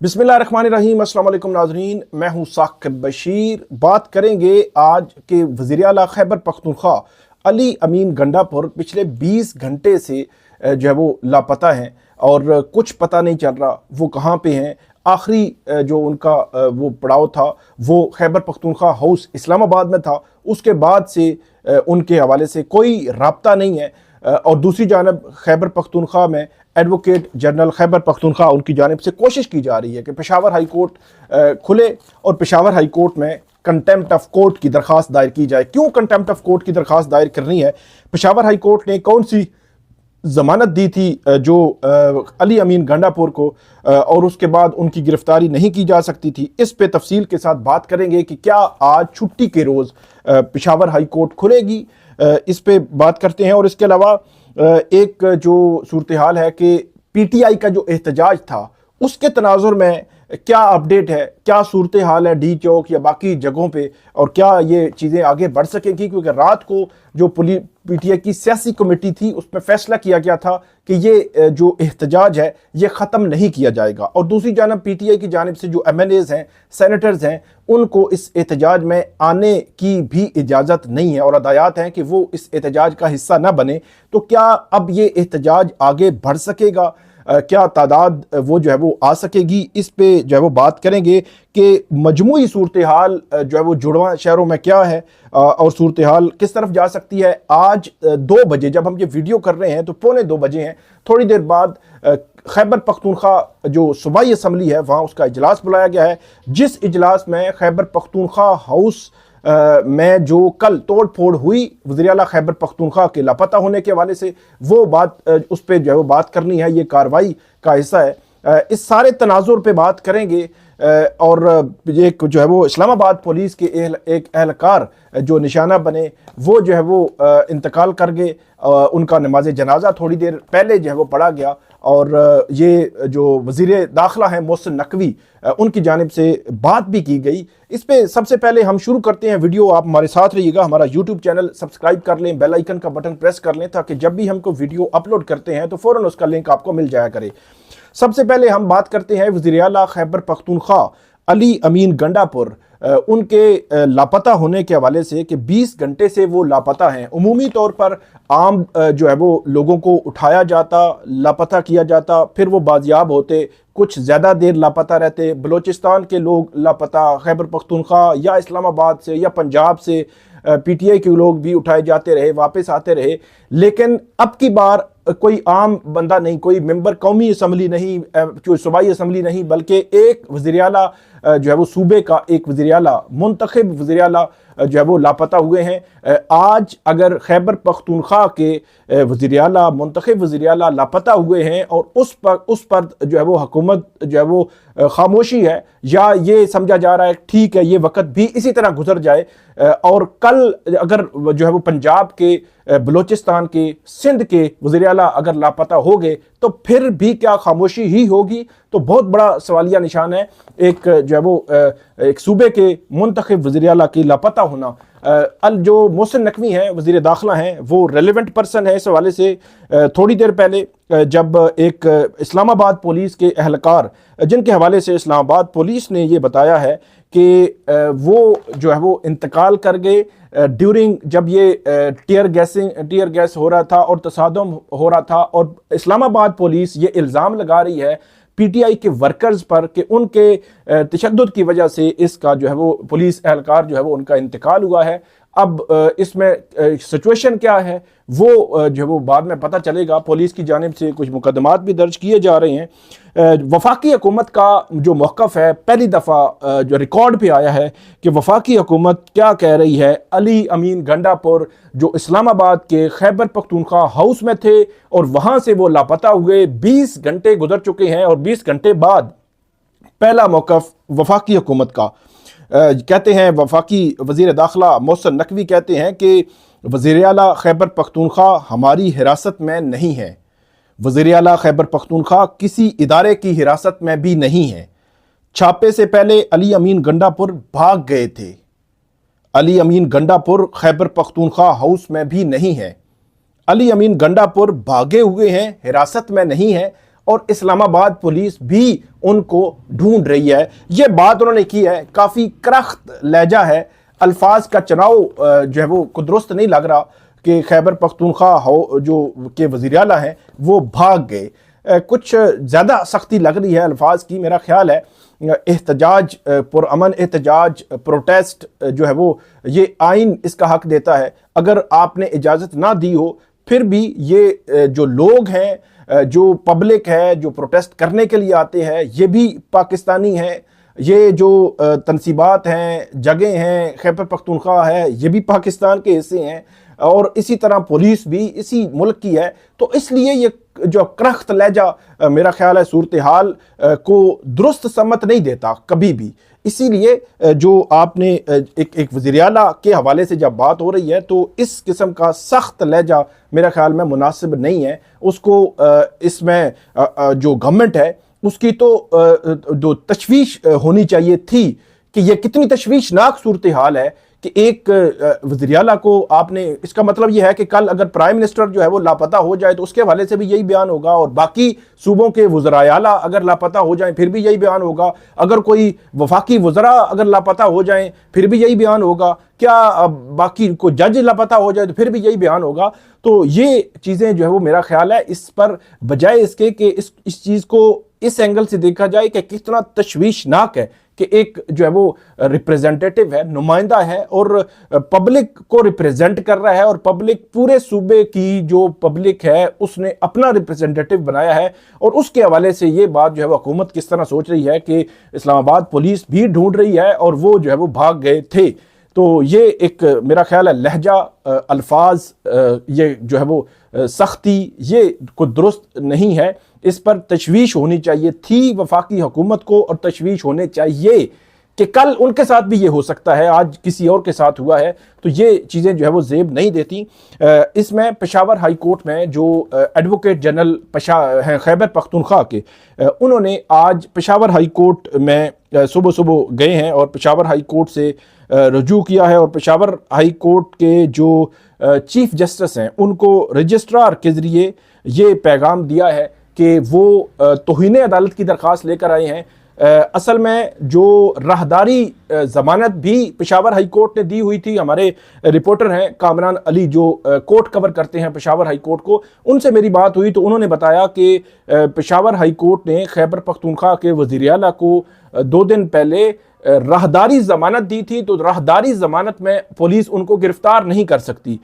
बिस्मिल्लाहिर्रहमानिर्रहीम। अस्सलाम वालेकुम नाज़रीन, मैं हूँ साकिब बशीर। बात करेंगे आज के वज़ीर आला खैबर पख्तूनख्वा अली अमीन गंडापुर पिछले 20 घंटे से जो है वो लापता हैं और कुछ पता नहीं चल रहा वो कहाँ पे हैं। आखिरी जो उनका वो पड़ाव था वो खैबर पख्तूनख्वा हाउस इस्लामाबाद में था। उसके बाद से उनके हवाले से कोई राब्ता नहीं है। और दूसरी जानब खैबर पख्तूनख्वा में एडवोकेट जनरल खैबर पख्तूनख्वा उनकी जानिब से कोशिश की जा रही है कि पेशावर हाई कोर्ट खुले और पेशावर हाई कोर्ट में कंटेम्प्ट ऑफ कोर्ट की दरख्वास्त दायर की जाए। क्यों कंटेम्प्ट ऑफ कोर्ट की दरख्वास्त दायर करनी है? पेशावर हाई कोर्ट ने कौन सी जमानत दी थी जो अली अमीन गंडापुर को और उसके बाद उनकी गिरफ्तारी नहीं की जा सकती थी? इस पे तफसील के साथ बात करेंगे कि क्या आज छुट्टी के रोज़ पेशावर हाई कोर्ट खुलेगी, इस पे बात करते हैं। और इसके अलावा एक जो सूरत हाल है कि पीटीआई का जो एहतजाज था उसके तनाजुर में क्या अपडेट है, क्या सूरत हाल है डी चौक या बाकी जगहों पे, और क्या ये चीज़ें आगे बढ़ सकेंगी? क्योंकि रात को जो पीटीआई की सियासी कमेटी थी उसमें फैसला किया गया था कि ये जो एहतजाज है ये ख़त्म नहीं किया जाएगा। और दूसरी जानब पीटीआई की जानिब से जो एमएलएज़ हैं, सेनेटर्स हैं, उनको इस एहतजाज में आने की भी इजाज़त नहीं है और हदायत हैं कि वो इस एहतजाज का हिस्सा न बने। तो क्या अब ये एहतजाज आगे बढ़ सकेगा? क्या तादाद वो जो है वो आ सकेगी? इस पे जो है वो बात करेंगे कि मजमूई सूरत हाल जो है वो जुड़वा शहरों में क्या है और सूरत हाल किस तरफ जा सकती है। आज 2 बजे जब हम ये वीडियो कर रहे हैं तो 1:45 हैं। थोड़ी देर बाद खैबर पख्तूनख्वा जो सूबाई असम्बली है वहाँ उसका इजलास बुलाया गया है, जिस इजलास में खैबर पख्तूनख्वा हाउस में जो कल तोड़ फोड़ हुई वज़ीर आला खैबर पख्तूनख्वा के लापता होने के हवाले से, वो बात उस पर जो है वो बात करनी है। ये कार्रवाई का हिस्सा है। इस सारे तनाजुर पे बात करेंगे। और एक जो है वो इस्लामाबाद पुलिस के एक एहलकार जो निशाना बने वो जो है वो इंतकाल कर गए। उनका नमाज जनाजा थोड़ी देर पहले जो है वो पढ़ा गया और ये जो वज़ीर दाखिला हैं मोहसिन नकवी, उनकी जानिब से बात भी की गई। इस पे सबसे पहले हम शुरू करते हैं वीडियो। आप हमारे साथ रहिएगा, हमारा यूट्यूब चैनल सब्सक्राइब कर लें, बेल आइकन का बटन प्रेस कर लें ताकि जब भी हमको वीडियो अपलोड करते हैं तो फ़ौरन उसका लिंक आपको मिल जाया करे। सबसे पहले हम बात करते हैं वज़ीर आला खैबर पख्तूनख्वा अली अमीन गंडापुर उनके लापता होने के हवाले से कि 20 घंटे से वो लापता हैं। उमूमी तौर पर आम जो है वो लोगों को उठाया जाता, लापता किया जाता, फिर वो बाजियाब होते, कुछ ज़्यादा देर लापता रहते। बलूचिस्तान के लोग लापता, खैबर पख्तूनख्वा या इस्लामाबाद से या पंजाब से पीटीआई के लोग भी उठाए जाते रहे, वापस आते रहे। लेकिन अब की बार कोई आम बंदा नहीं, कोई मेंबर कौमी असम्बली नहीं, जो सूबाई असम्बली नहीं, बल्कि एक वज़ीर आला जो है वो सूबे का एक वज़ीर आला, मुंतखब वज़ीर आला जो है वो लापता हुए हैं। आज अगर खैबर पख्तूनख्वा के वज़ीर आला, मुंतखब वज़ीर आला लापता हुए हैं और उस पर जो है वो हुकूमत जो है वो खामोशी है, या ये समझा जा रहा है ठीक है ये वक्त भी इसी तरह गुजर जाए, और कल अगर जो है वो पंजाब के, बलूचिस्तान के, सिंध के वज़ीर आला अगर लापता हो गए तो फिर भी क्या खामोशी ही होगी? तो बहुत बड़ा सवालिया निशान है एक जो है वो एक सूबे के मुंतखब वज़ीर आला की लापता होना। जो मोहसिन नकवी हैं, वज़ीर दाखिला हैं, वो रेलेवेंट पर्सन है इस हवाले से। थोड़ी देर पहले जब एक इस्लामाबाद पुलिस के एहलकार, जिनके हवाले से इस्लामाबाद पुलिस ने ये बताया है कि वो जो है वो इंतकाल कर गए ड्यूरिंग जब ये टीयर गैस हो रहा था और तसादम हो रहा था। और इस्लामाबाद पुलिस ये इल्ज़ाम लगा रही है पीटीआई के वर्कर्स पर कि उनके तशद्दुद की वजह से इसका जो है वो पुलिस एहलकार जो है वो उनका इंतकाल हुआ है। अब इसमें सिचुएशन क्या है वो जो है वो बाद में पता चलेगा। पुलिस की जानिब से कुछ मुकदमात भी दर्ज किए जा रहे हैं। वफाकी हुकूमत का जो मौक़िफ़ है, पहली दफ़ा जो रिकॉर्ड पे आया है कि वफाकी हुकूमत क्या कह रही है। अली अमीन गंडापुर जो इस्लामाबाद के खैबर पख्तूनख्वा हाउस में थे और वहाँ से वो लापता हुए 20 घंटे गुजर चुके हैं और 20 घंटे बाद पहला मौक़िफ़ वफाकी हुकूमत का। कहते हैं वफाकी वज़ीर दाखिला मोहसिन नकवी कहते हैं कि वज़ीर आला खैबर पख्तूनख्वा हमारी हिरासत में नहीं है, वज़ीर आला खैबर पख्तूनख्वा किसी इदारे की हिरासत में भी नहीं है। छापे से पहले अली अमीन गंडापुर भाग गए थे। अली अमीन गंडापुर खैबर पख्तूनख्वा हाउस में भी नहीं है। अली अमीन गंडापुर भागे हुए हैं, हिरासत में नहीं है और इस्लामाबाद पुलिस भी उनको ढूंढ रही है। ये बात उन्होंने की है, काफ़ी करख्त लहजा है, अल्फाज का चुनाव जो है वो को दुरुस्त नहीं लग रहा कि खैबर पख्तूनख्वा हो जो के वज़ीर आला हैं वो भाग गए। कुछ ज़्यादा सख्ती लग रही है अल्फाज की। मेरा ख्याल है एहतजाज, पुरअमन एहतजाज, प्रोटेस्ट जो है वो ये आइन इसका हक देता है। अगर आपने इजाज़त ना दी हो फिर भी ये जो लोग हैं, जो पब्लिक है, जो प्रोटेस्ट करने के लिए आते हैं, ये भी पाकिस्तानी हैं। ये जो तनसीबात हैं, जगह हैं, खैबर पख्तूनख्वा है, ये भी पाकिस्तान के हिस्से हैं और इसी तरह पुलिस भी इसी मुल्क की है। तो इसलिए ये जो करख्त लहजा मेरा ख्याल है सूरत हाल को दुरुस्त सम्मत नहीं देता कभी भी। इसीलिए जो आपने एक वज़ीर आला के हवाले से जब बात हो रही है तो इस किस्म का सख्त लहजा मेरा ख्याल में मुनासिब नहीं है। उसको इसमें जो गवर्नमेंट है उसकी तो जो तशवीश होनी चाहिए थी कि यह कितनी तशवीशनाक सूरत हाल है कि एक वज़ीर आला को आपने, इसका मतलब यह है कि कल अगर प्राइम मिनिस्टर जो है वो लापता हो जाए तो उसके हवाले से भी यही बयान होगा और बाकी सूबों के वज़राए आला अगर लापता हो जाएं फिर भी यही बयान होगा। अगर कोई वफाकी वज़रा अगर लापता हो जाएं फिर भी यही बयान होगा। क्या बाकी को जज लापता हो जाए तो फिर भी यही बयान होगा। तो ये चीज़ें जो है वो मेरा ख्याल है इस पर बजाय इसके कि इस चीज़ को इस एंगल से देखा जाए कि कितना तशवीशनाक है कि एक जो है वो रिप्रेजेंटेटिव है, नुमाइंदा है और पब्लिक को रिप्रेजेंट कर रहा है और पब्लिक पूरे सूबे की जो पब्लिक है उसने अपना रिप्रेजेंटेटिव बनाया है और उसके हवाले से ये बात जो है वो हुकूमत किस तरह सोच रही है कि इस्लामाबाद पुलिस भी ढूंढ रही है और वो जो है वो भाग गए थे। तो ये एक मेरा ख्याल है लहजा, अल्फाज, ये जो है वो सख्ती ये को दुरुस्त नहीं है। इस पर तशवीश होनी चाहिए थी वफाकी हुकूमत को और तशवीश होने चाहिए कि कल उनके साथ भी ये हो सकता है, आज किसी और के साथ हुआ है तो ये चीज़ें जो है वो जेब नहीं देती। इसमें पेशावर हाई कोर्ट में जो एडवोकेट जनरल हैं खैबर पख्तूनख्वा के, उन्होंने आज पेशावर हाई कोर्ट में सुबह सुबह गए हैं और पेशावर हाई कोर्ट से रजू किया है और पेशावर हाई कोर्ट के जो चीफ जस्टिस हैं उनको रजिस्ट्रार के ज़रिए ये पैगाम दिया है कि वो तौहीन अदालत की दरख्वास्त लेकर आए हैं। असल में जो राहदारी ज़मानत भी पेशावर हाई कोर्ट ने दी हुई थी, हमारे रिपोर्टर हैं कामरान अली जो कोर्ट कवर करते हैं पेशावर हाई कोर्ट को, उनसे मेरी बात हुई तो उन्होंने बताया कि पेशावर हाई कोर्ट ने खैबर पख्तूनख्वा के वज़ीर आला को 2 दिन पहले राहदारी ज़मानत दी थी। तो राहदारी ज़मानत में पुलिस उनको गिरफ्तार नहीं कर सकती।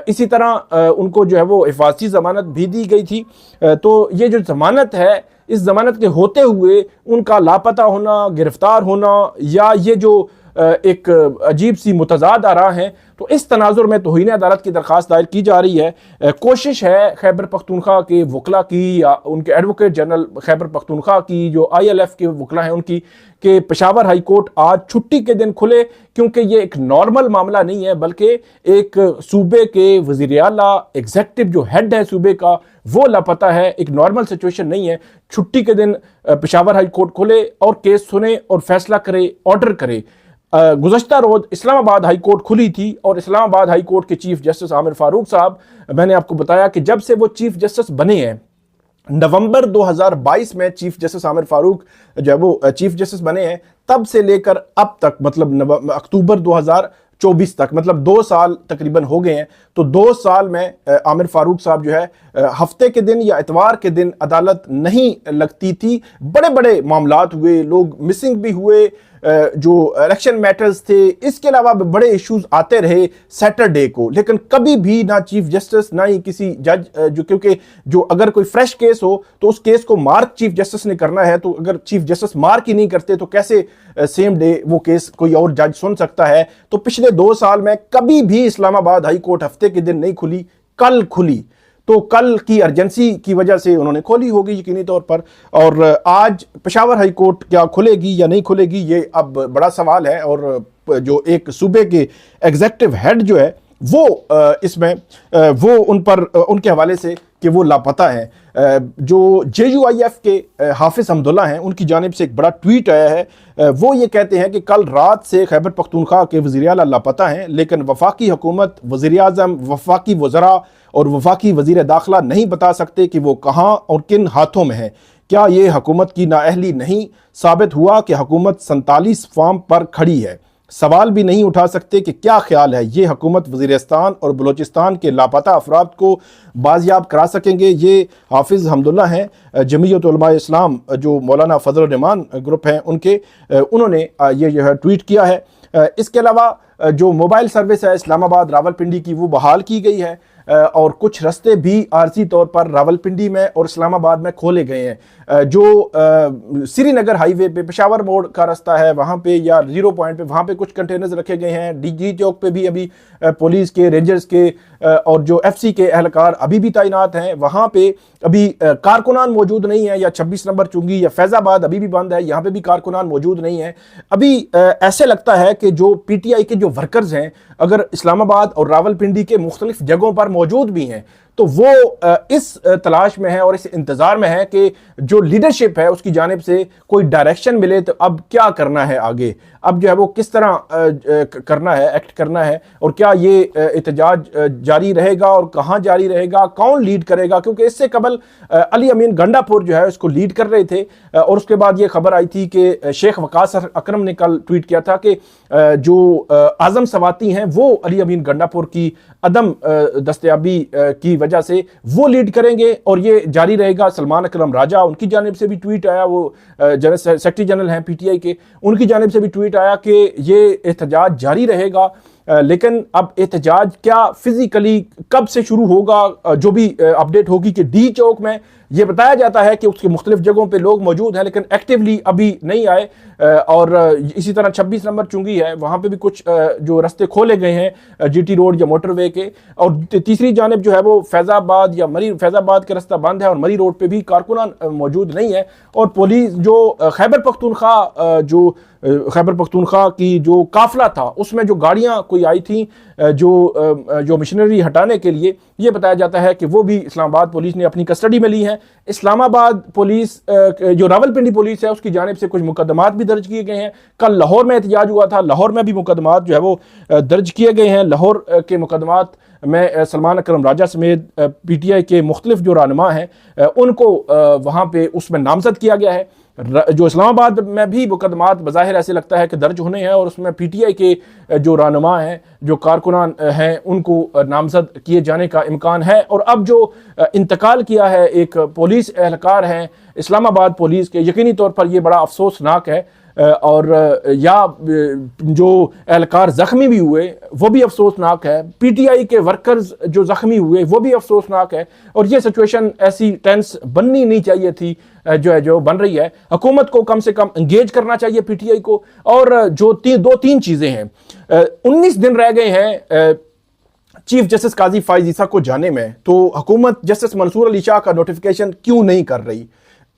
इसी तरह उनको जो है वो हिफाजती ज़मानत भी दी गई थी। तो ये जो ज़मानत है, इस ज़मानत के होते हुए उनका लापता होना, गिरफ्तार होना या ये जो एक अजीब सी मुतज़ाद आ रहा है, तो इस तनाजुर में तौहीन अदालत की दरख्वास्त दायर की जा रही है। कोशिश है खैबर पख्तूनख्वा के वकला की या उनके एडवोकेट जनरल खैबर पख्तूनख्वा की जो ILF के वकला हैं उनकी कि पेशावर हाई कोर्ट आज छुट्टी के दिन खुले, क्योंकि ये एक नॉर्मल मामला नहीं है बल्कि एक सूबे के वज़ीर आला, एग्जेक्टिव जो हेड है सूबे का, वो लापता है। एक नॉर्मल सिचुएशन नहीं है। छुट्टी के दिन पेशावर हाई कोर्ट खुले और केस सुने और फैसला करे, ऑर्डर करे। गुज़श्ता रोज़ इस्लामाबाद हाई कोर्ट खुली थी और इस्लामाबाद हाई कोर्ट के चीफ जस्टिस आमिर फारूक साहब, मैंने आपको बताया कि जब से वो चीफ जस्टिस बने हैं, नवंबर 2022 में चीफ जस्टिस आमिर फारूक जो है वो चीफ जस्टिस बने हैं, तब से लेकर अब तक मतलब अक्टूबर 2024 तक, मतलब 2 साल तकरीबन हो गए हैं। तो 2 साल में आमिर फारूक साहब जो है हफ्ते के दिन या इतवार के दिन अदालत नहीं लगती थी। बड़े बड़े मामलात हुए, लोग मिसिंग भी हुए, जो इलेक्शन मैटर्स थे, इसके अलावा बड़े इश्यूज आते रहे सैटरडे को, लेकिन कभी भी ना चीफ जस्टिस ना ही किसी जज, जो क्योंकि जो अगर कोई फ्रेश केस हो तो उस केस को मार्क चीफ जस्टिस ने करना है, तो अगर चीफ जस्टिस मार्क ही नहीं करते तो कैसे सेम डे वो केस कोई और जज सुन सकता है। तो पिछले 2 साल में कभी भी इस्लामाबाद हाई कोर्ट हफ्ते के दिन नहीं खुली, कल खुली। तो कल की अर्जेंसी की वजह से उन्होंने खोली होगी यकीनी तौर पर। और आज पेशावर हाई कोर्ट क्या खुलेगी या नहीं खुलेगी ये अब बड़ा सवाल है। और जो एक सूबे के एग्जेक्टिव हेड जो है वो इसमें वो उन पर उनके हवाले से कि वो लापता हैं। जो JUIF के हाफिज हमदुल्ला हैं, उनकी जानिब से एक बड़ा ट्वीट आया है। वो ये कहते हैं कि कल रात से खैबर पख्तूनख्वा के वज़ीर आला लापता हैं, लेकिन वफाकी हुकूमत, वज़ीर आज़म, वफाकी वज़रा और वफाकी वज़ीर दाखिला नहीं बता सकते कि वो कहाँ और किन हाथों में है। क्या ये हुकूमत की नाअहली नहीं साबित हुआ कि हुकूमत 47 फार्म पर खड़ी है? सवाल भी नहीं उठा सकते कि क्या ख्याल है ये हुकूमत वज़ीरिस्तान और बलूचिस्तान के लापता अफराद को बाजियाब करा सकेंगे? ये हाफिज़ हमदुल्ला हैं, जमीयत उलमा इस्लाम जो मौलाना फजल रहमान ग्रुप हैं उनके, उन्होंने ये जो है ट्वीट किया है। इसके अलावा जो मोबाइल सर्विस है इस्लामाबाद रावलपिंडी की, वो बहाल की गई है और कुछ रास्ते भी आरजी तौर पर रावलपिंडी में और इस्लामाबाद में खोले गए हैं। जो श्रीनगर हाईवे पे पेशावर मोड़ का रास्ता है वहाँ पे या 0 पॉइंट पे, वहाँ पे कुछ कंटेनर्स रखे गए हैं। DG चौक पे भी अभी पुलिस के, रेंजर्स के और जो FC के एहलकार अभी भी तैनात हैं। वहाँ पे अभी कारकुनान मौजूद नहीं है, या 26 नंबर चुंगी या फैज़ाबाद अभी भी बंद है, यहाँ पे भी कारकुनान मौजूद नहीं है। अभी ऐसे लगता है कि जो PTI के जो वर्कर्स हैं अगर इस्लामाबाद और रावलपिंडी के मुख्तलिफ जगहों पर मौजूद भी हैं तो वो इस तलाश में है और इस इंतज़ार में है कि जो लीडरशिप है उसकी जानिब से कोई डायरेक्शन मिले, तो अब क्या करना है आगे, अब जो है वो किस तरह करना है, एक्ट करना है, और क्या ये एहतजाज जारी रहेगा और कहाँ जारी रहेगा, कौन लीड करेगा? क्योंकि इससे कबल अली अमीन गंडापुर जो है इसको लीड कर रहे थे और उसके बाद ये खबर आई थी कि शेख वकास अकरम ने कल ट्वीट किया था कि जो आज़म सवाती हैं वो अली अमीन गंडापुर की अदम दस्तयाबी की वजह से वो लीड करेंगे और ये जारी रहेगा। सलमान अकरम राजा, उनकी जानिब से भी ट्वीट आया, वो जनरल सेक्रेटरी जनरल हैं PTI के, उनकी जानिब से भी ट्वीट आया कि ये एहतजाज जारी रहेगा। लेकिन अब एहतजाज क्या फिजिकली कब से शुरू होगा, जो भी अपडेट होगी कि D चौक में ये बताया जाता है कि उसके मुख्तलिफ जगहों पे लोग मौजूद हैं लेकिन एक्टिवली अभी नहीं आए। और इसी तरह 26 नंबर चुंगी है, वहाँ पे भी कुछ जो रास्ते खोले गए हैं GT रोड या मोटरवे के, और तीसरी जानिब जो है वो फैज़ाबाद या मरी, फैज़ाबाद का रास्ता बंद है और मरी रोड पे भी कारकुनान मौजूद नहीं है। और पुलिस जो खैबर पख्तूनख्वा की जो काफिला था उसमें जो गाड़ियाँ कोई आई थी जो मशीनरी हटाने के लिए, ये बताया जाता है कि वो भी इस्लामाबाद पुलिस ने अपनी कस्टडी में ली है। इस्लामाबाद पुलिस, जो रावलपिंडी पुलिस है उसकी जानिब से कुछ मुकदमात भी दर्ज किए गए हैं। कल लाहौर में एहतजाज हुआ था, लाहौर में भी मुकदमात जो है वो दर्ज किए गए हैं। लाहौर के मुकदमात में सलमान अकरम राजा समेत PTI के मुख्तलिफ जो रहनुमा हैं उनको वहाँ पे उसमें नामजद किया गया है। जो इस्लामाबाद में भी मुकदमात बज़ाहिर ऐसे लगता है कि दर्ज होने हैं और उसमें PTI के जो रहनुमा हैं, जो कारकुनान हैं, उनको नामजद किए जाने का इम्कान है। और अब जो इंतकाल किया है एक पुलिस एहलकार हैं इस्लामाबाद पुलिस के, यकीनी तौर पर यह बड़ा अफसोसनाक है। और या जो एहलकार ज़ख्मी भी हुए वो भी अफसोसनाक है, PTI के वर्कर्स जो ज़ख्मी हुए वो भी अफसोसनाक है। और ये सिचुएशन ऐसी टेंस बननी नहीं चाहिए थी जो बन रही है। हुकूमत को कम से कम इंगेज करना चाहिए PTI को। और जो दो तीन चीज़ें हैं, 19 दिन रह गए हैं चीफ जस्टिस काजी फाइज ईसा को जाने में, तो हुकूमत जस्टिस मंसूर अली शाह का नोटिफिकेशन क्यों नहीं कर रही?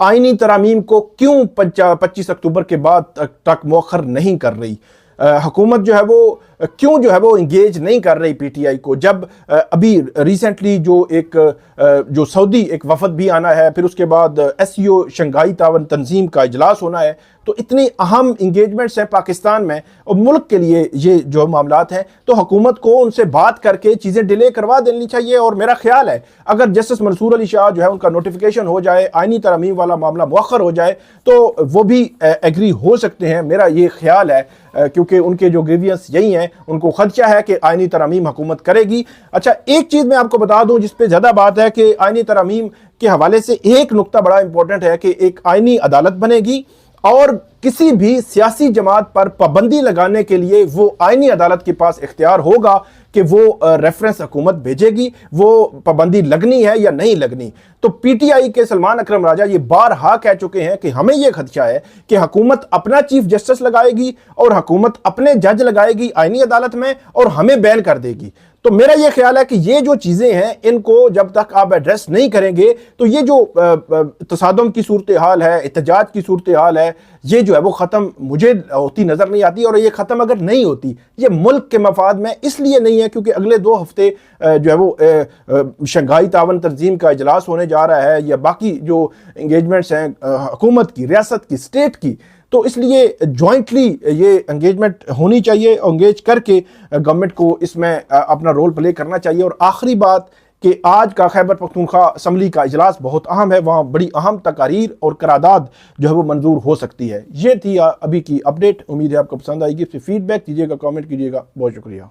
आईनी तरामीम को क्यों 25 अक्टूबर के बाद तक मौखर नहीं कर रही? हुकूमत जो है वो क्यों जो है वो इंगेज नहीं कर रही PTI को? जब अभी रिसेंटली जो सऊदी एक वफद भी आना है, फिर उसके बाद SCO शंघाई तावन तंजीम का इजलास होना है, तो इतनी अहम इंगेजमेंट्स हैं पाकिस्तान में और मुल्क के लिए ये जो मामलात हैं, तो हुकूमत को उनसे बात करके चीज़ें डिले करवा देनी चाहिए। और मेरा ख्याल है अगर जस्टिस मंसूर अली शाह जो है उनका नोटिफिकेशन हो जाए, आईनी तरमीम वाला मामला मौखर हो जाए, तो वो भी एग्री हो सकते हैं, मेरा ये ख्याल है। क्योंकि उनके जो ग्रीवियंस यही हैं, उनको खदशा है कि आईनी तरमीम हुकूमत करेगी। अच्छा, एक चीज़ मैं आपको बता दूं जिस पे ज़्यादा बात है कि आईनी तरमीम के हवाले से एक नुक्ता बड़ा इंपॉर्टेंट है कि एक आईनी अदालत बनेगी और किसी भी सियासी जमात पर पाबंदी लगाने के लिए वो आईनी अदालत के पास इख्तियार होगा कि वो रेफरेंस हुकूमत भेजेगी, वो पाबंदी लगनी है या नहीं लगनी। तो PTI के सलमान अकरम राजा ये बारहा कह चुके हैं कि हमें यह खदशा है कि हुकूमत अपना चीफ जस्टिस लगाएगी और हुकूमत अपने जज लगाएगी आईनी अदालत में और हमें बैन कर देगी। तो मेरा ये ख्याल है कि ये जो चीज़ें हैं इनको जब तक आप एड्रेस नहीं करेंगे तो ये जो तसादम की सूरत हाल है, एहतजाज की सूरत हाल है, ये जो है वो ख़त्म मुझे होती नज़र नहीं आती। और ये ख़त्म अगर नहीं होती, ये मुल्क के मफाद में इसलिए नहीं है क्योंकि अगले 2 हफ्ते जो है वो शंघाई तावन तंजीम का इजलास होने जा रहा है या बाकी जो इंगेजमेंट्स हैं हुकूमत की, रियासत की, स्टेट की, तो इसलिए जॉइंटली ये एंगेजमेंट होनी चाहिए। एंगेज करके गवर्नमेंट को इसमें अपना रोल प्ले करना चाहिए। और आखिरी बात कि आज का खैबर पख्तूनख्वा असम्बली का इजलास बहुत अहम है, वहाँ बड़ी अहम तकारीर और करारदाद जो है वो मंजूर हो सकती है। ये थी अभी की अपडेट। उम्मीद है आपको पसंद आएगी। इससे फीडबैक दीजिएगा, कमेंट कीजिएगा। बहुत शुक्रिया।